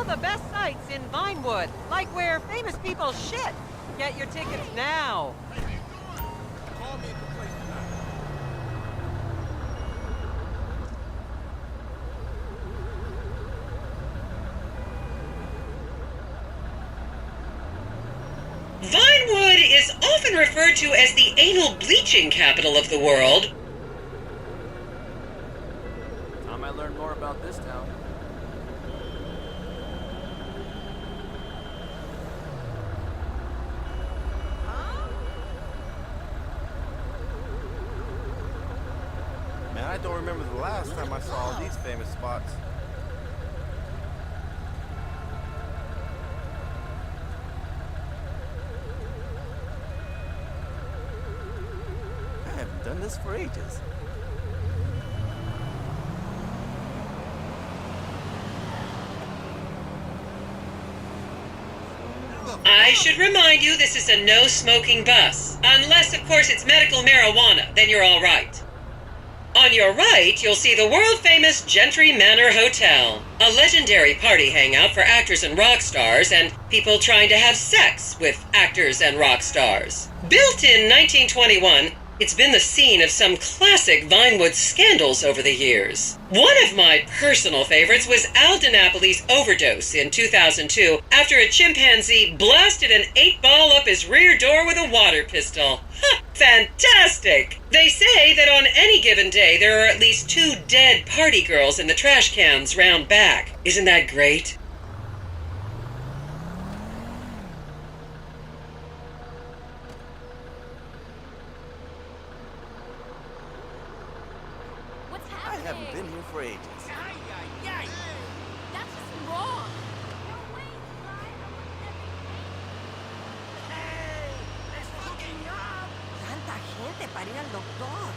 all the best sights in Vinewood, like where famous people shit. Get your tickets now. Hey, how you doing? Call me at the place tonight. Vinewood is often referred to as the anal bleaching capital of the world. Time I learned more about this town. Man, I don't remember the last time I saw all these famous spots. I haven't done this for ages. I should remind you this is a no-smoking bus. Unless, of course, it's medical marijuana, then you're all right. On your right, you'll see the world-famous Gentry Manor Hotel, a legendary party hangout for actors and rock stars and people trying to have sex with actors and rock stars. Built in 1921, it's been the scene of some classic Vinewood scandals over the years. One of my personal favorites was Al DiNapoli's overdose in 2002 after a chimpanzee blasted an 8-ball up his rear door with a water pistol. Ha! Fantastic! They say that on any given day there are at least 2 dead party girls in the trash cans round back. Isn't that great? I haven't been here for ages. That's just wrong. Tanta gente para ir al doctor.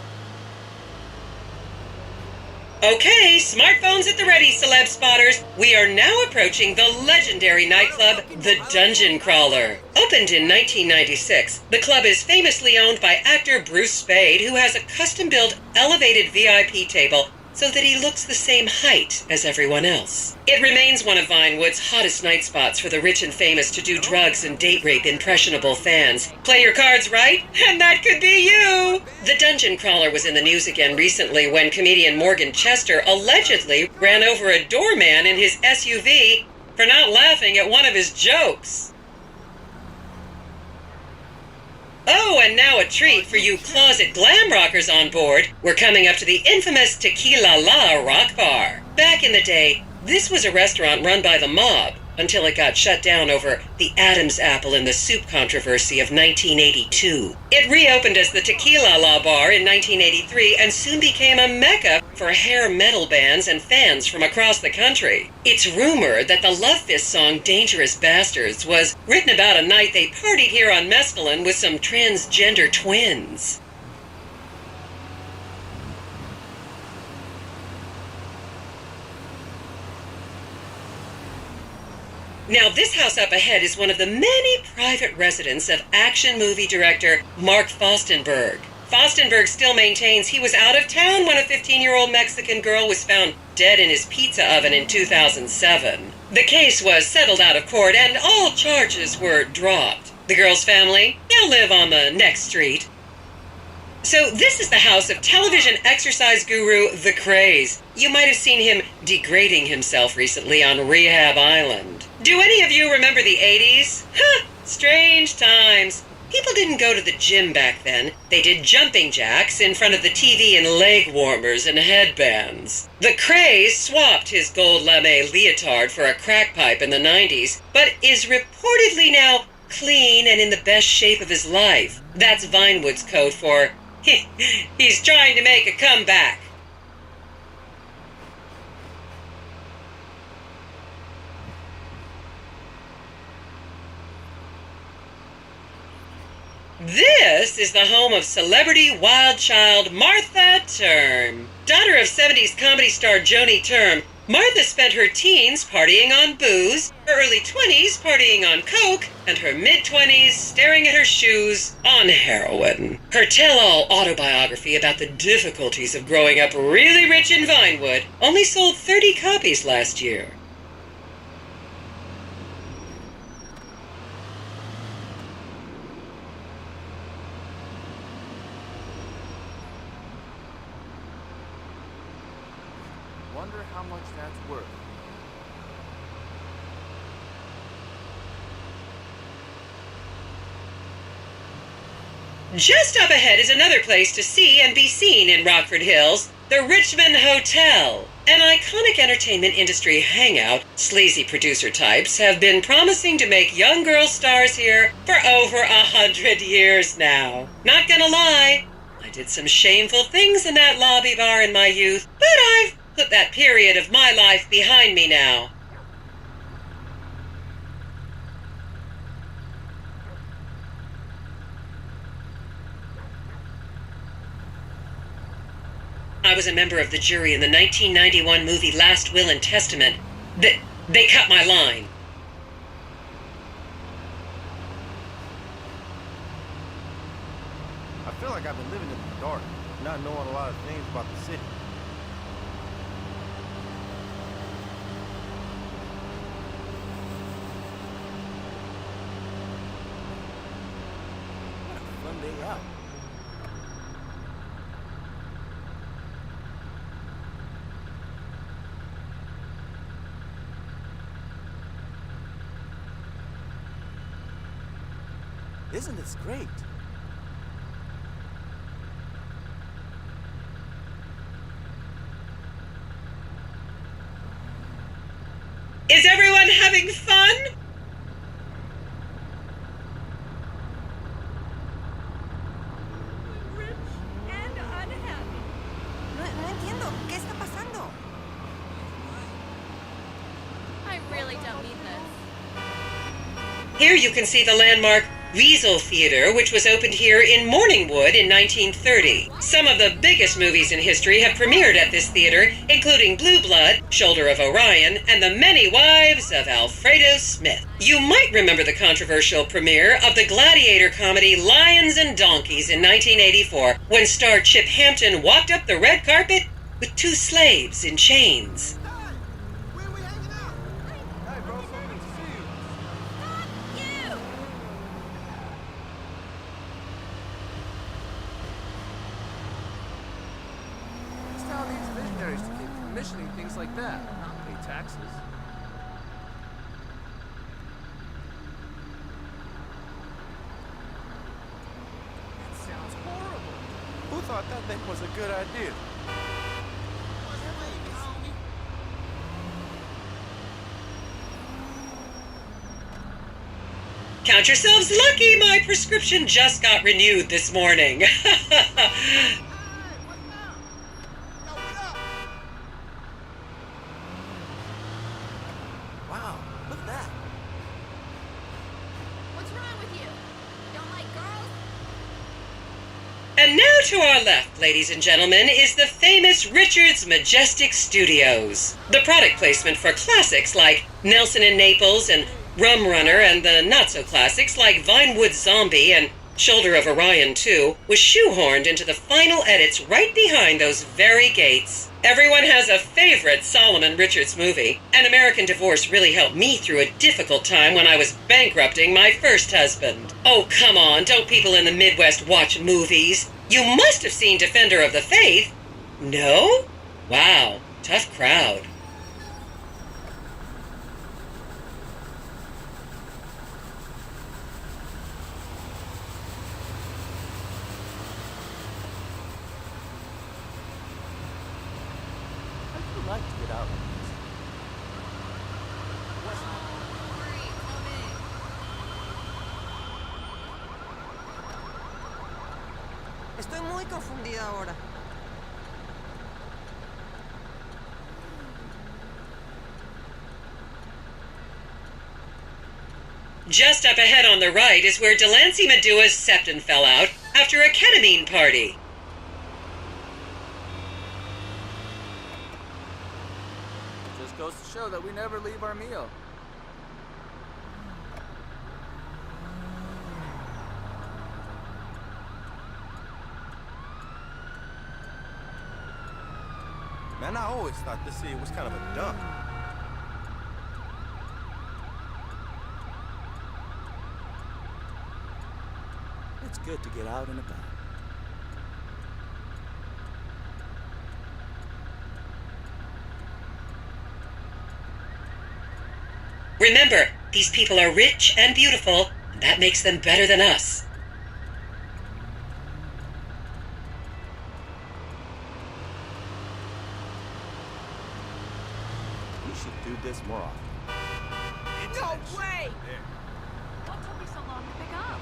Okay, smartphones at the ready, celeb spotters. We are now approaching the legendary nightclub, the Dungeon Crawler. Opened in 1996, the club is famously owned by actor Bruce Spade, who has a custom-built elevated VIP table so that he looks the same height as everyone else. It remains one of Vinewood's hottest night spots for the rich and famous to do drugs and date rape impressionable fans. Play your cards right, and that could be you! The Dungeon Crawler was in the news again recently when comedian Morgan Chester allegedly ran over a doorman in his SUV for not laughing at one of his jokes. Oh, and now a treat for you closet glam rockers on board. We're coming up to the infamous Tequila La Rock Bar. Back in the day, this was a restaurant run by the mob until it got shut down over the Adam's apple in the soup controversy of 1982. It reopened as the Tequila La Bar in 1983 and soon became a mecca for hair metal bands and fans from across the country. It's rumored that the Love Fist song Dangerous Bastards was written about a night they partied here on mescaline with some transgender twins. Now, this house up ahead is one of the many private residence of action movie director Mark Fostenberg. Fostenberg still maintains he was out of town when a 15-year-old Mexican girl was found dead in his pizza oven in 2007. The case was settled out of court and all charges were dropped. The girl's family now live on the next street. So this is the house of television exercise guru The Craze. You might have seen him degrading himself recently on Rehab Island. Do any of you remember the 80s? Huh, strange times. People didn't go to the gym back then. They did jumping jacks in front of the TV and leg warmers and headbands. The Craze swapped his gold lame leotard for a crack pipe in the 90s, but is reportedly now clean and in the best shape of his life. That's Vinewood's code for he's trying to make a comeback. This is the home of celebrity wild child Martha Term. Daughter of 70s comedy star Joni Term, Martha spent her teens partying on booze, her early 20s partying on coke, and her mid-20s staring at her shoes on heroin. Her tell-all autobiography about the difficulties of growing up really rich in Vinewood only sold 30 copies last year. Wonder how much that's worth. Just up ahead is another place to see and be seen in Rockford Hills, the Richmond Hotel. An iconic entertainment industry hangout, sleazy producer types have been promising to make young girl stars here for over 100 years now. Not gonna lie, I did some shameful things in that lobby bar in my youth, but I've put that period of my life behind me now. I was a member of the jury in the 1991 movie Last Will and Testament. They cut my line. I feel like I've been living in the dark, not knowing a lot of things about the city. What a fun day out. Isn't this great? Is everyone having fun? Rich and unhappy. No entiendo. ¿Qué está pasando? I really don't need this. Here you can see the landmark Weasel Theater, which was opened here in Morningwood in 1930. Some of the biggest movies in history have premiered at this theater, including Blue Blood, Shoulder of Orion, and The Many Wives of Alfredo Smith. You might remember the controversial premiere of the gladiator comedy Lions and Donkeys in 1984, when star Chip Hampton walked up the red carpet with two slaves in chains. Where are we hanging out? Hey, bro, so good to see you. You! This town needs visionaries to keep commissioning things like that, not pay taxes. That sounds horrible. Who thought that thing was a good idea? Count yourselves lucky, my prescription just got renewed this morning. Wow, look at that. What's wrong with you? Don't like girls? And now to our left, ladies and gentlemen, is the famous Richards Majestic Studios. The product placement for classics like Nelson and Naples and Rum Runner, and the not-so-classics like Vinewood Zombie and Shoulder of Orion 2 was shoehorned into the final edits right behind those very gates. Everyone has a favorite Solomon Richards movie. An American Divorce really helped me through a difficult time when I was bankrupting my first husband. Oh, come on, don't people in the Midwest watch movies? You must have seen Defender of the Faith. No? Wow, tough crowd. I'd like to get out like this. Hurry, come in. Estoy muy confundida ahora. Just up ahead on the right is where Delancey Medua's septum fell out after a ketamine party. Just goes to show that we never leave our meal. Man, I always thought this city was kind of a dump. It's good to get out and about. Remember, these people are rich and beautiful, and that makes them better than us. We should do this more often. No way! What took me so long to pick up?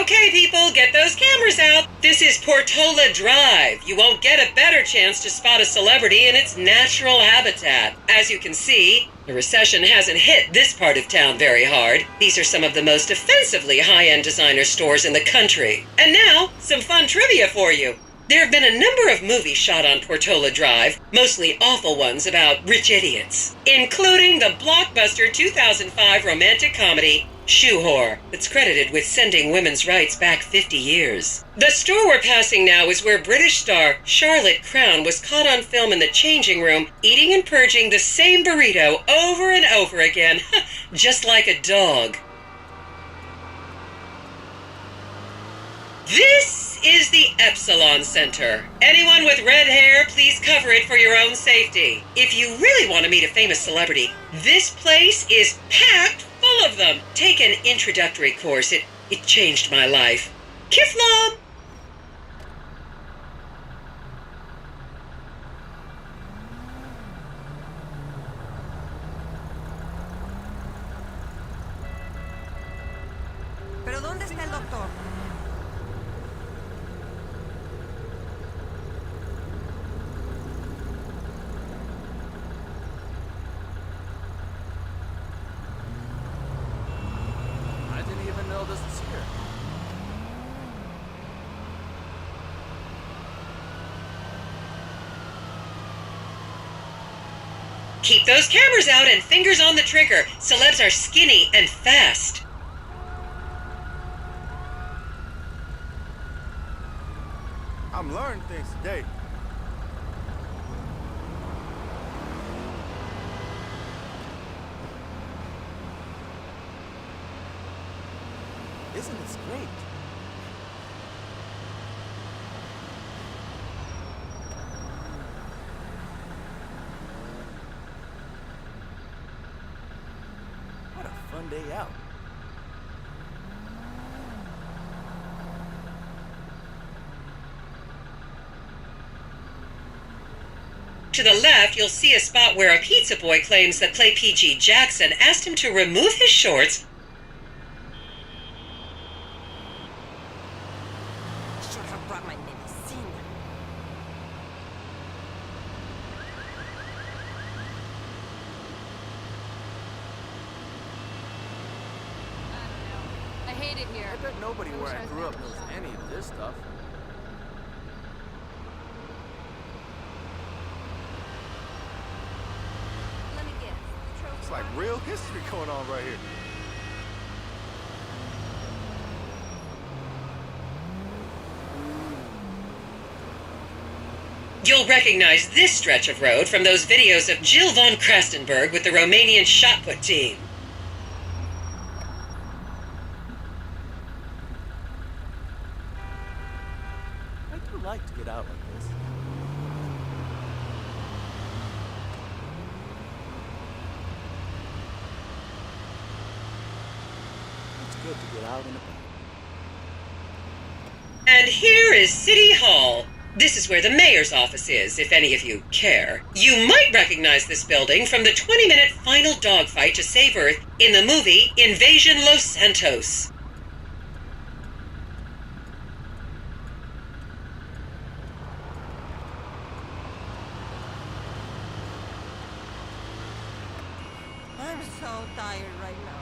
Okay, people, get those cameras out. This is Portola Drive. You won't get a better chance to spot a celebrity in its natural habitat. As you can see, the recession hasn't hit this part of town very hard. These are some of the most offensively high-end designer stores in the country. And now, some fun trivia for you. There have been a number of movies shot on Portola Drive, mostly awful ones about rich idiots, including the blockbuster 2005 romantic comedy Shoe Whore, that's credited with sending women's rights back 50 years. The store we're passing now is where British star Charlotte Crown was caught on film in the changing room, eating and purging the same burrito over and over again, just like a dog. This is the Epsilon Center. Anyone with red hair, please cover it for your own safety. If you really want to meet a famous celebrity, this place is packed full of them. Take an introductory course. It changed my life. Kiflam! ¿Pero dónde está el doctor? I didn't even know this was here. Keep those cameras out and fingers on the trigger. Celebs are skinny and fast. I'm learning things today. Isn't this great? What a fun day out. To the left, you'll see a spot where a pizza boy claims that Play PG Jackson asked him to remove his shorts. Should have brought my medicine. I hate it here. I bet nobody where I grew up knows any of this stuff. Let me guess. Trophy It's like farm? real history going on right here. You'll recognize this stretch of road from those videos of Jill von Krastenberg with the Romanian shot put team. I do like to get out like this. It's good to get out and about. And here is City Hall. This is where the mayor's office is, if any of you care. You might recognize this building from the 20-minute final dogfight to save Earth in the movie Invasion Los Santos. I'm so tired right now.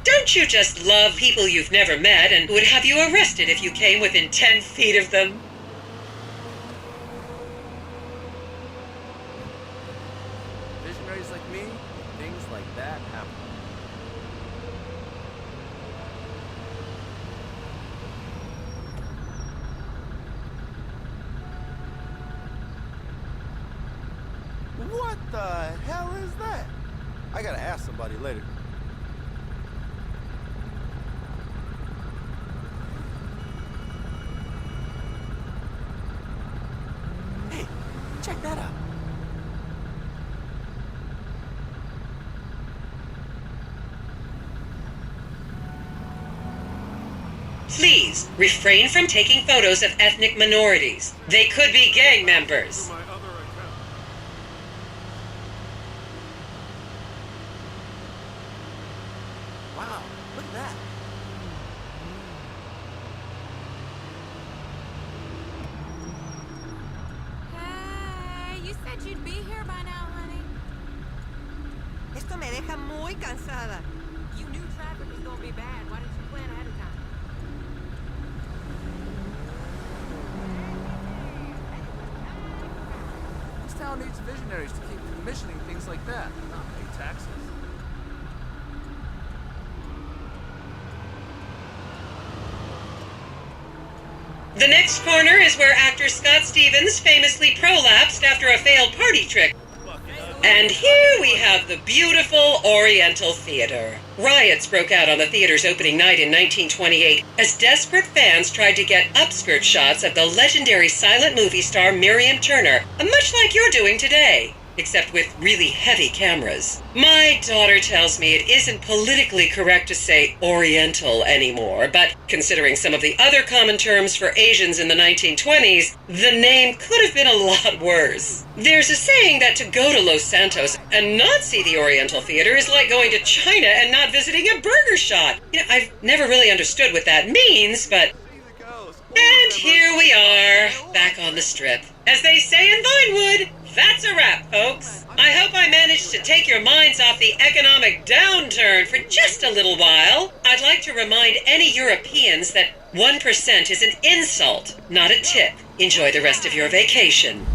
Don't you just love people you've never met and would have you arrested if you came within 10 feet of them? Visionaries like me, things like that happen. What the hell is that? I gotta ask somebody later. Please refrain from taking photos of ethnic minorities. They could be gang members. My other account. Wow, look at that. Hey, you said you'd be here by now, honey. Esto me deja muy cansada. You knew traffic was gonna be bad. Why didn't you plan ahead of time? This town needs visionaries to keep commissioning things like that, not pay taxes. The next corner is where actor Scott Stevens famously prolapsed after a failed party trick. And here we have the beautiful Oriental Theater. Riots broke out on the theater's opening night in 1928 as desperate fans tried to get upskirt shots of the legendary silent movie star Miriam Turner, much like you're doing today, except with really heavy cameras. My daughter tells me it isn't politically correct to say Oriental anymore, but considering some of the other common terms for Asians in the 1920s, the name could have been a lot worse. There's a saying that to go to Los Santos and not see the Oriental Theater is like going to China and not visiting a burger shop. You know, I've never really understood what that means, but... And here we are, back on the Strip. As they say in Vinewood, that's a wrap, folks. I hope I managed to take your minds off the economic downturn for just a little while. I'd like to remind any Europeans that 1% is an insult, not a tip. Enjoy the rest of your vacation.